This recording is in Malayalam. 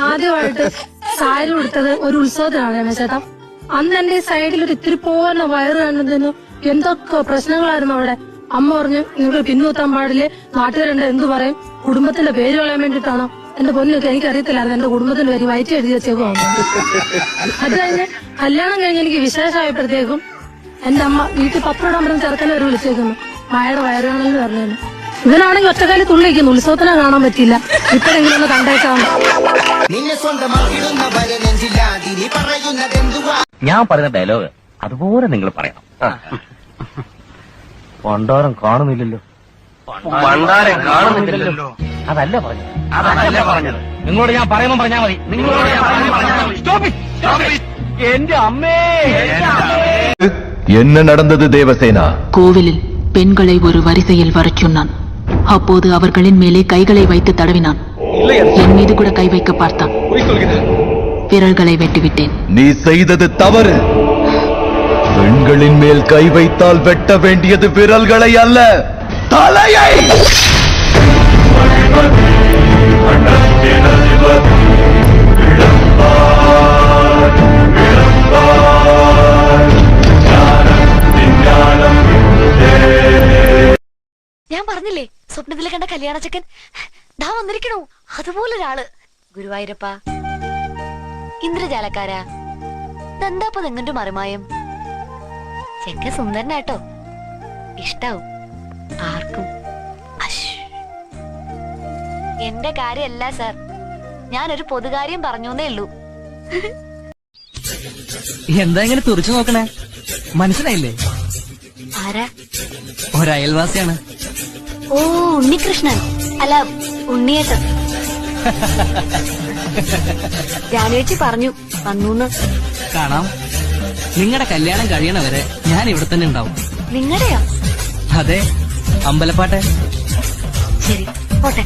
ആദ്യമായിട്ട് സാരി ഉടുത്തത് ഒരു ഉത്സവത്തിനാണ് രമേശേട്ടാ. അന്ന് എന്റെ സൈഡിൽ ഒരു ഇത്തിരി പോന്ന വയറ് കണ്ടതിന് എന്തൊക്കെ പ്രശ്നങ്ങളായിരുന്നു അവിടെ. അമ്മ പറഞ്ഞു നിങ്ങൾ പിൻകുത്താൻ പാടില്ലേ, നാട്ടുകാരുണ്ട് എന്തു പറയും, കുടുംബത്തിന്റെ പേര് കളയാൻ വേണ്ടിയിട്ടാണോ. എന്റെ പൊന്നൊക്കെ എനിക്കറിയത്തില്ലായിരുന്നു എന്റെ കുടുംബത്തിന്റെ പേര് വയറ്റി എഴുതി വെച്ചേക്കുവാണ്. അത് കഴിഞ്ഞ് കല്യാണം കഴിഞ്ഞ് എനിക്ക് വിശേഷമായപ്പോഴത്തേക്കും എന്റെ അമ്മ വീട്ടിൽ പപ്പടം പറഞ്ഞ് ചെറുക്കനെ ഒരു വിളിച്ചേക്കുന്നു, മായയുടെ വയറുകാണെന്ന് പറഞ്ഞു. ഇവനാണെങ്കിൽ ഒറ്റക്കാലി തുള്ളിക്കുന്നു, ഉത്സവത്തിനെ കാണാൻ പറ്റിയില്ല. ഇപ്പോഴെങ്കിലും ഒന്ന് കണ്ടേക്കാം. ഞാൻ പറയുന്ന ഡയലോഗ് അതുപോലെ നിങ്ങൾ പറയണം. പണ്ടാരം കാണുന്നില്ലല്ലോ, പണ്ടാരം കാണുന്നില്ലല്ലോ, അതല്ല പറഞ്ഞത്. നിങ്ങളോട് ഞാൻ പറയുമ്പോൾ പറഞ്ഞാൽ മതി. എന്റെ അമ്മേ, என்ன நடந்தது தேவசேனா? கோவிலில் பெண்களை ஒரு வரிசையில் வரச் சொன்னான். அப்போது அவர்களின் மேலே கைகளை வைத்து தடவினான். என் மீது கூட கை வைக்க பார்த்தான். விரல்களை வெட்டிவிட்டேன். நீ செய்தது தவறு. பெண்களின் மேல் கை வைத்தால் வெட்ட வேண்டியது விரல்களை அல்ல, தலையை. ഞാൻ പറഞ്ഞില്ലേ സ്വപ്നത്തിൽ കണ്ട കല്യാണ ചെക്കൻ ദാ വന്നിരിക്കണു, അതുപോലൊരാള്. ഗുരുവായൂരപ്പ, ഇന്ദ്രജാലക്കാരാ, എന്താപ്പ നിങ്ങന്റെ മറിമായം. ചെക്കൻ സുന്ദരനാട്ടോ, ഇഷ്ടാവും ആർക്കും. എന്റെ കാര്യമല്ല സാർ, ഞാനൊരു പൊതുകാര്യം പറഞ്ഞേ ഉള്ളൂ. എന്താ ഇങ്ങനെ തുറച്ചു നോക്കണേ? മനസ്സിലായില്ലേ? ആരാ? ഒരയൽവാസിയാണ്. ഓ, ഉണ്ണികൃഷ്ണൻ അല്ല ഉണ്ണിയേട്ടൻ. രാനുവേച്ചി പറഞ്ഞു വന്നൂന്ന്. കാണാം. നിങ്ങളുടെ കല്യാണം കഴിയണവരെ ഞാൻ ഇവിടെ തന്നെ ഉണ്ടാവും. നിങ്ങളുടെയോ? അതെ, അമ്പലപ്പാട്ടെ. ശരി, പോട്ടെ.